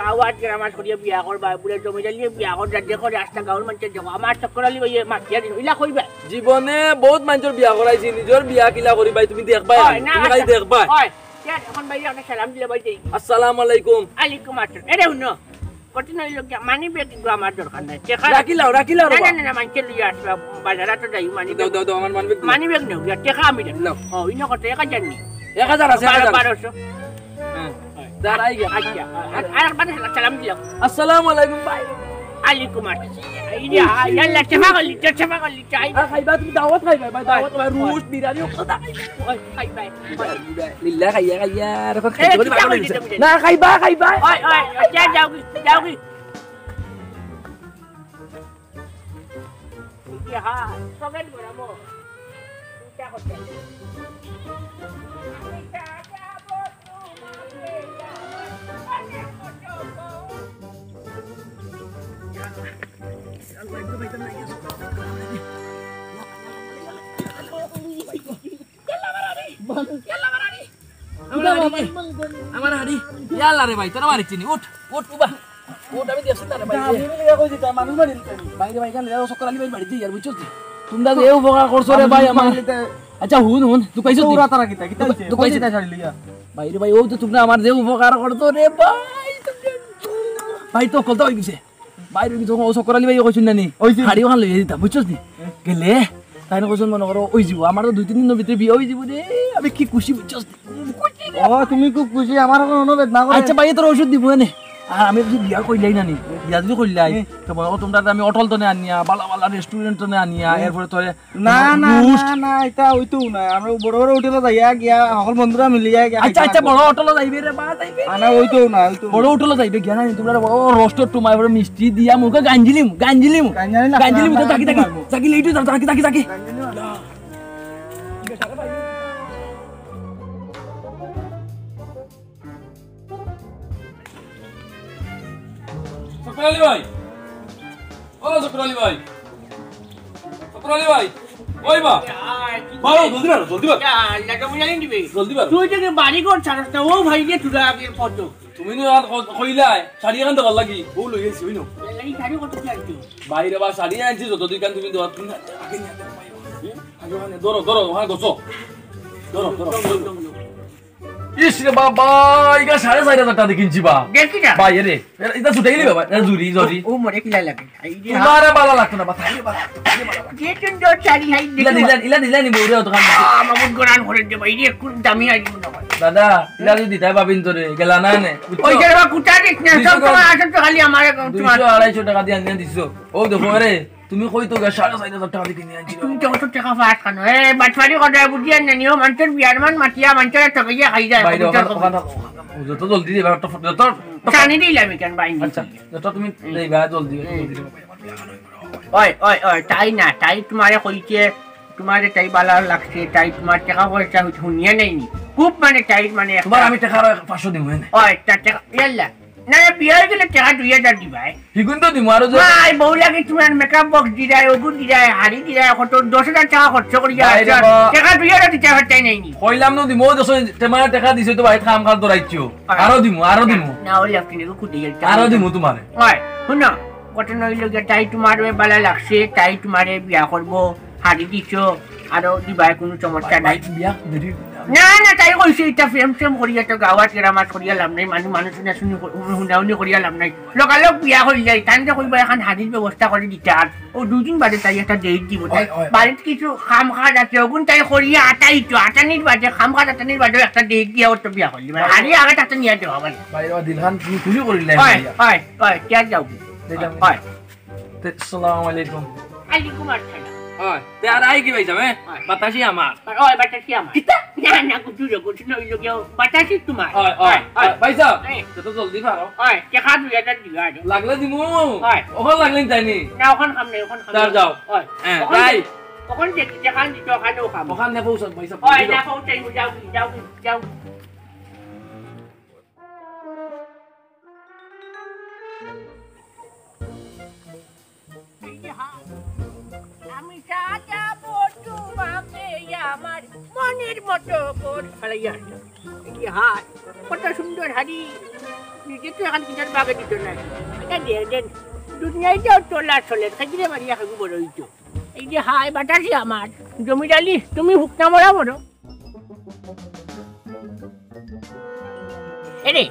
গাওয়াত গ্রামাত করিয়া বিয়া করবা বুলে জমি জালিয়ে বিয়া কর যাতে করে রাস্তা গাঁৱৰ মানুষে যাব আমার চক্করালি ওই মাটিয়া দিন ইলা কইবা জীবনে বহুত মানুষের বিয়া করাইছি নিজের বিয়া কিলা করি ভাই তুমি দেখবা তুমি দেখবা হয় এখন ভাই একটা সালাম দিলে ভাই দেই আসসালামু আলাইকুম আলাইকুম আসসালাম এরে শুনো কঠিন হইল মানি ব্যাগ আমার দরকার নাই রাখিলাও না মানকে লিয়ে আসবা বাজারে তো যাই দাও আমার মানি ব্যাগ নেও টাকা আমি দেব ও ইনো কত 1000 নি 1000 আছে 1200 হ্যাঁ দাঁড়াই গিয়া আচ্ছা আর বাদে সালাম দিলাম আসসালামু আলাইকুম ভাই আলাইকুম আসসালাম ইয়া ইয়াল্লা চাফা গলি চাই খাইবা তুমি দাওয়াত খাইবা ভাই দাওয়াত ভাই রুশ বিরিয়ানি কথা খাইবা লিল্লাহ খাইয়া এখন খাইবা না খাইবা ওই যাও কি হ্যাঁ সবেন বরাবো চিন্তা করতে আমার হাড়ি ইয়াল্লা রে ভাই তোরা মারি চিনি উঠ উবা আমি দেখছি না রে ভাই আমি লিগা কই দিতা মানুষ মারি ভাই রে ভাই কান লেও সকরালি ভাই বাড়ি দিয়া বুঝছস তোমরা যে উপকার করছো রে ভাই আমার আচ্ছা হুন তুই কইছো তোরা তারা কিতা তুই কইছিস না ছাড়ি লিয়া ভাই রে ভাই ও তো তোমরা আমার যে উপকার করতো রে ভাই তো কলতা হই গেছে ভাই রে তো ও সকরালি ভাই কইছিস না নি হাড়ি ওখান লইয়া দিতা বুঝছস নি গেলে তাই না কইছন মনে করো ওই যাব আমার তো 2-3 দিনের ভিতরে বিয়ে হই যাব রে আমি কি খুশি বুঝছস ও তুমি খুব খুশি আমার কোনো অনুরোধ না করে আচ্ছা ভাই তোর ওষুধ দিব নে আর আমি যদি বিয়া কইলাই না নি বিয়া যদি কইলাই তো মনে করো তোমরা আমি অটল তনে আনিয়া বালা বালা রেস্টুরেন্ট তনে আনিয়া এরপরে তোরে না না না না এটা হইতো না আমরা বড় বড় হোটেলে যাইয়া গিয়া সকল বন্ধুরা মিলিয়া গিয়া আচ্ছা আচ্ছা বড় হোটেলে যাইবে রে বা যাইবে না হইতো না হইতো বড় হোটেলে যাইবে গিয়া না তোমরা বড় রোস্টার টুমাই বড় মিষ্টি দিয়া মুখে গাঞ্জিলিম গাঞ্জালি না, তাকি তাকি তাকি লেইটু তাকি তাকি তাকি শুক্রালি ভাই ও শুক্রালি ভাই শুক্রালি ভাই ওই বা বারো জলদি বারো জলদি বারো জলদি বারো তুই যদি বাড়ি ঘর ছাড়স না ও ভাই দিয়ে তুই আগে কত তুমি নো আর কইলাই শাড়ি এখান তো ভাল লাগি বউ লই গেছি হইনো লাগি শাড়ি কত চাইছো বাইরে বা শাড়ি আনছি যত দুই কান তুমি দেওয়া তুমি আগে নিয়ে আগে মানে ধরো ধরো ওখানে গোছো ধরো ধরো ইস রে বাবা ইগা 4,500 টাকা কিনছি বা দেখি না ভাই রে এটা ছুটে গেলি বাবা এটা জুরি জরি ও মরে কি লাগে এই যে তোমারে ভালো লাগতো না বাবা তাইলে ভালো যে সুন্দর শাড়ি হাই ইলা দিলা নি বউরে তো খান মামুদ গোরান করে দে ভাই রে কোন দামি আইবো না ভাই দাদা ইলা যদি দিতা ভাবিন তোরে গেলা না নে ওই যে বাবা কুটা দিস না সব তোমার আসল তো খালি আমার 200-250 টাকা দিয়ে আনিয়ে দিছো ও দেখো রে তুমি কই তো 4,500 টাকা দিয়ে কিনে আনছি তুমি তো কত টাকা ফাস খানো এ বাটফারি কথা বুঝিয়া না নিও মানুষের বিয়ার মান মাটিয়া মানুষের ঠকাইয়া খাই যায় বাইরে যত জলদি দিবা যত জানি দিলাম কেন ভাই আচ্ছা যত তুমি দেবা জলদি ওই ওই ওই তাই না তাই তোমারে কইছে তোমারে তাই ভালো লাগছে তাই তোমার টাকা পয়সা শুনিয়ে নেইনি খুব মানে তাই মানে তোমার আমি টাকা 500 দিব না ওই টাকা ইয়াল্লা না বিয়ে গেলে টাকা 2000 দিবাই হিগুন তো দিমু আর ভাই বউ লাগে তোমার মেকআপ বক্স দিরাই ওগুন দিরাই হাড়ি দিরাই কত 10,000 টাকা খরচ করিয়া টাকা 2000 দিতে পারতাই নাইনি কইলাম না দিমু দশ তোমার টাকা দিছো তো ভাই কাম কাজ দরাইছো আরো দিমু না ওই আপনি কুটি আরো দিমু তোমারে ওই শুনো কত নইল গিয়া তাই তোমার ভালো লাগছে তাই তোমারে বিয়া করব হাড়ি দিছো আর দিবাই কোনো সমস্যা নাই বিয়া দেরি না না তাই কইছে এটা ফ্রেম ফ্রেম করিয়া তো গাওয়াত কেরামাত করিয়া লাভ নাই মানুষ শুনে শুনি শুনাউনি করিয়া লাভ নাই লগালগ বিয়া হয়ে যায় তাই যে কইবা এখন হাড়ির ব্যবস্থা করে দিতে আর ও দুদিন বাদে তাই একটা ডেট দিব তাই বাড়িত কিছু খাম খাট আছে ওগুন তাই করিয়া আটাইতো আটানির বাদে খাম খাট আটানির বাদে একটা ডেট দিয়া ওর তো বিয়া করলি হাড়ি আগে তাতে নিয়ে দেওয়া মানে বাইরে দিলখান তুমি তুলি করিলে হয় হয় হয় কে যাও হয় আসসালামু আলাইকুম আলাইকুম আসসালাম হয় তে আর আই কি ভাইছা বাতাসি আমার ওই বাতাসি আমার কিতা না না কুচু নইল গিয়া বাতাসি তোমার হয় হয় ভাইছা যত জলদি পারো হয় টাকা 2000 দিবা লাগলে দিমু হয় ওখান লাগলে তাইনি না ওখান খাম নাই ওখান খাম দাঁড় যাও হয় হ্যাঁ যাই ওখান দেখি টাকা দিতে ওখানেও খাম ওখান না পৌঁছ পয়সা হয় না পৌঁছাই যাও যাও যাও আমি সাজাবো তোমাকে আমার মনের মতো করে ফেলাইয়া হাত কত সুন্দর হাড়ি নিজে তো এখন কিনার বাগে দিত না এটা দিয়ে দেন দুনিয়ায় যাও তোলা চলে খাইলে মারিয়া খাবো বড় হইতো এই যে হাই বাটাসি আমার জমিদালি তুমি হুকনা মরা বড় এরে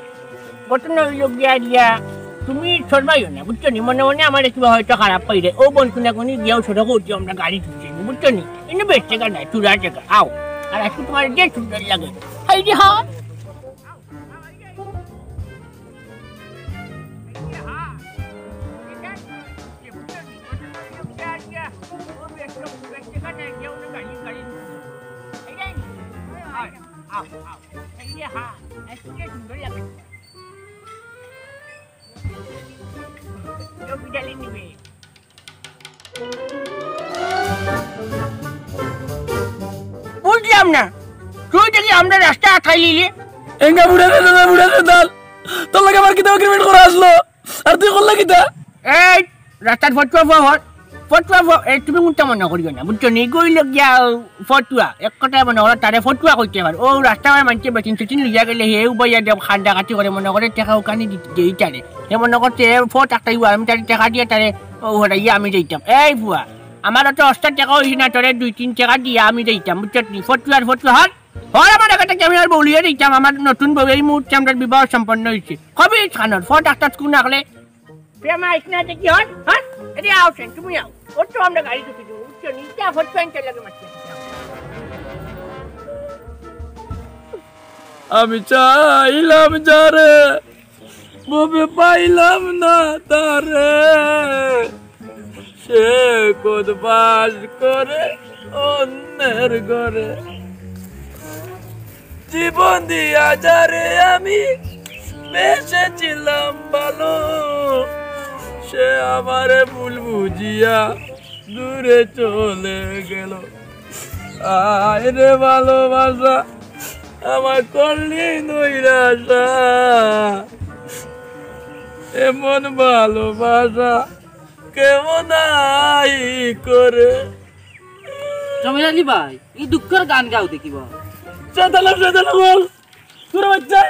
ঘটন লোক গিয়া দিয়া তুমি সরবাইও না বুঝছো নি মনে মনে আমার কিবা হয়তো খারাপ পাইলে ও বন্ধুনা কোনি গিয়াও ছোট করছি আমরা গাড়ি ঢুকছি বুঝছো নি এনে বেশ টাকা নাই চূড়া টাকা আও আর আজকে তোমার যে সুন্দর লাগে এই যে হা বুঝলাম না তুই দেখি আমরা রাস্তা আটকাইলি এঙ্গা বুড়া দাল তোর লাগে আমার কিতা এগ্রিমেন্ট করা আসলো আর তুই করলা কিতা এই রাস্তার ফটুয়া তুমি মুন্টা মনে করিও না বুঝছো নি গইল গিয়া ফটুয়া এক কথায় মনে করে তারে ফটুয়া কইতে পার ও রাস্তা মানুষে বেচিন চেচিন লিয়া গেলে হে উবাইয়া দেব খান্ডা কাটি করে মনে করে টাকা ওখানে দিই তারে হে মনে করছে ফট একটা আমি তারে টাকা দিয়ে তারে হরাইয়া আমি দিতাম এই বুয়া আমার তো 80 টাকা হইছে না তোরে 2-3 টাকা দিয়া আমি দিতাম বুঝছো নি ফটুয়া হল আমার একটা আমি আর বলিয়ে দিতাম আমার নতুন বউ এই মুহূর্তে আমার বিবাহ সম্পন্ন হয়েছে কবে খানোর ফট একটা স্কুল রাখলে প্রেমা ইসনাতে কি হল হ্যাঁ এটি আওছেন তুমি আও ওর তো আমরা গাড়ি ঢুকে দেবো বুঝছো নিচে ফট প্যান্টের লাগে মারছে আমি চাইলাম যারে ববে পাইলাম না তারে সে কোদ বাস করে অন্যের ঘরে জীবন দিয়া যারে আমি বেসেছিলাম ভালো সে আমারে ভুল বুঝিয়া দূরে চলে গেল আয় রে ভালোবাসা আমার করলি নৈরাশা এমন ভালোবাসা কেমন আই করে জমির আলী ভাই এই দুঃখের গান গাও দেখিব সেদালাম বল তোর বাচ্চা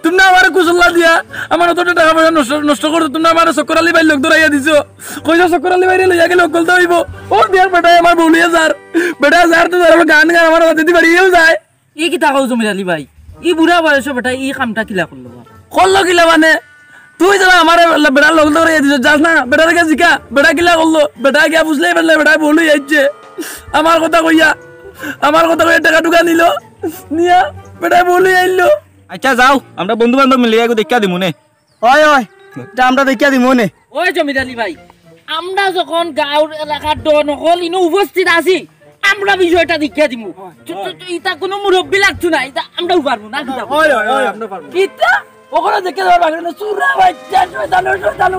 তুমি আমার কুশল্লা দিয়া আমার অতটা টাকা পয়সা নষ্ট করতো তুমি আমার চক্কর আলী ভাই লোক ধরাইয়া দিছো কইছো চক্কর আলী ভাইরে লইয়া গেলে অকল তো হইব ওর বিয়ার বেটায় আমার বলিয়া যার বেটা যার তো যার গান গান আমার অতিথি বাড়িয়েও যায় ই কি তাকাও জমির আলী ভাই ই বুড়া বয়স বেটা ই কামটা কিলা করলো করলো কিলা মানে তুই যারা আমার বেটা লোক ধরাইয়া দিছো যাস না বেটার কাছে জিকা বেটা কিলা করলো বেটা গিয়া বুঝলে বেটা বেটা বলি যাচ্ছে আমার কথা কইয়া টাকা টুকা নিল নিয়া বেটা বলি আইলো আচ্ছা যাও আমরা বন্ধু বান্ধব মিলে একটু দেখা দিমু নে হয় হয় এটা আমরা দেখা দিমু নে ওই জমির আলী ভাই আমরা যখন গাঁওর এলাকার ডন হল ইনো উপস্থিত আছি আমরা বিষয়টা দেখিয়া দিমু ইটা কোনো মুরব্বী লাগছো না এটা আমরা পারবো না হয় আমরা পারবো ইটা ওখানে দেখে যাওয়ার বাকি না চুরা বাচ্চা শয়তান